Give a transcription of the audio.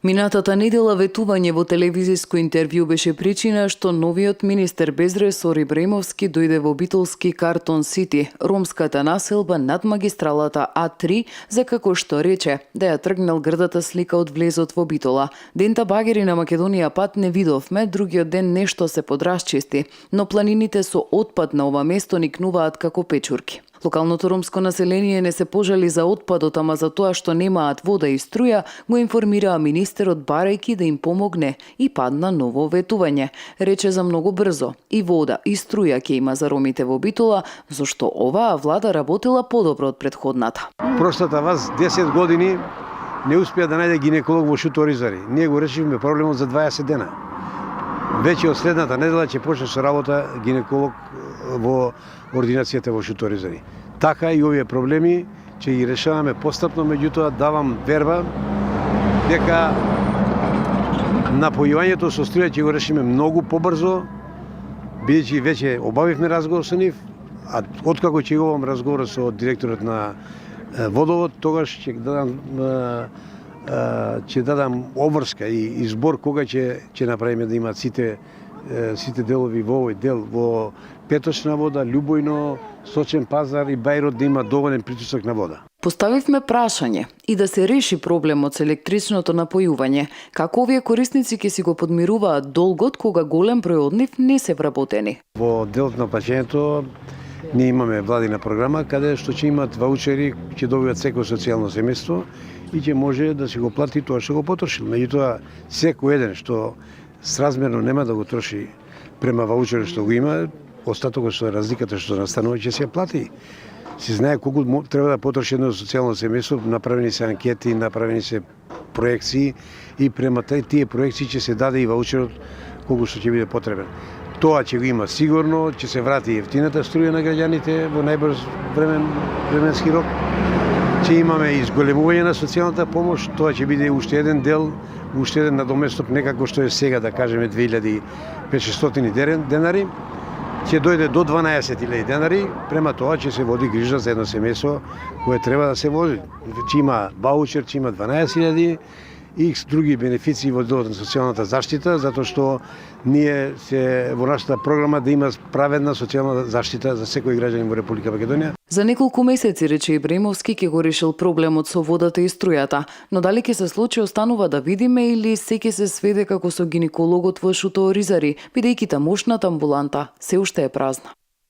Минатата недела ветување во телевизиско интервју беше причина што новиот министер без ресор Ибремовски дојде во Битолски Картон Сити, ромската населба над магистралата А3, за како што рече, да ја тргнал грдата слика од влезот во Битола. Дента багери на Македонија пат не видовме, другиот ден нешто се подрасчисти, но планините со отпад на ова место никнуваат како печурки. Локалното ромско население не се пожали за отпадот, ама за тоа што немаат вода и струја, го информираа министерот барајки да им помогне и падна ново ветување. Рече за многу брзо. И вода, и струја ќе има за ромите во Битола, зашто оваа влада работила подобро од претходната. Прошлата вас 10 години не успеа да најде гинеколог во Шуторизари. Ние го решивме проблемот за 20 дена. Веќе од следната недела ќе почне со работа гинеколог во ординацијата во Шуторизари. Така и овие проблеми ќе ги решаваме постапно, меѓутоа давам верба дека напојувањето со струја ќе го решиме многу побрзо, бидејќи веќе обавивме разговор со нив, а откако ќе го обавам разговор со директорот на водовод, тогаш ќе дадам обврска и збор кога ќе направиме да имаат сите делови во овој дел, во Петочна вода, Љубојно, Сочен пазар и Бајрот да има доволен притисок на вода. Поставивме прашање и да се реши проблемот со електричното напојување, како овие корисници ќе си го подмируваат долгот кога голем број од нив не се вработени. Во делот на плаќањето ние имаме владина програма каде што ќе имат ваучери, ќе добиват секој социјално семејство и ќе може да се го плати тоа што го потрошил. Меѓутоа секој еден што сразмерно нема да го троши према ваучерот што го има, остатокот што е разликата што настанува ќе се плати. Се знае колку треба да потроши едно социјално семејство, направени се анкети, направени се проекции и према тие проекции ќе се даде и ваучерот колку што ќе биде потребен. Тоа ќе го има сигурно, ќе се врати ефтината струја на граѓаните во најбрз временски рок. Ќе имаме изголемување на социјалната помош, тоа ќе биде уште еден дел, уште еден надоместок, некако што е сега, да кажеме 2500 денари, ќе дојде до 12.000 денари, према тоа ќе се води грижа за едно семејство кое треба да се води. Ќе има ваучер, ќе има 12.000 и други бенефиции во делот на социјалната заштита, затоа што ние се во нашата програма да има праведна социјална заштита за секој граѓанин во Република Македонија. За неколку месеци, рече Ибремовски, ќе го решил проблемот со водата и струјата, но дали ќе се случи останува да видиме или се ќе се сведе како со гинекологот во Шуторизари, бидејќи тамошната амбуланта се уште е празна.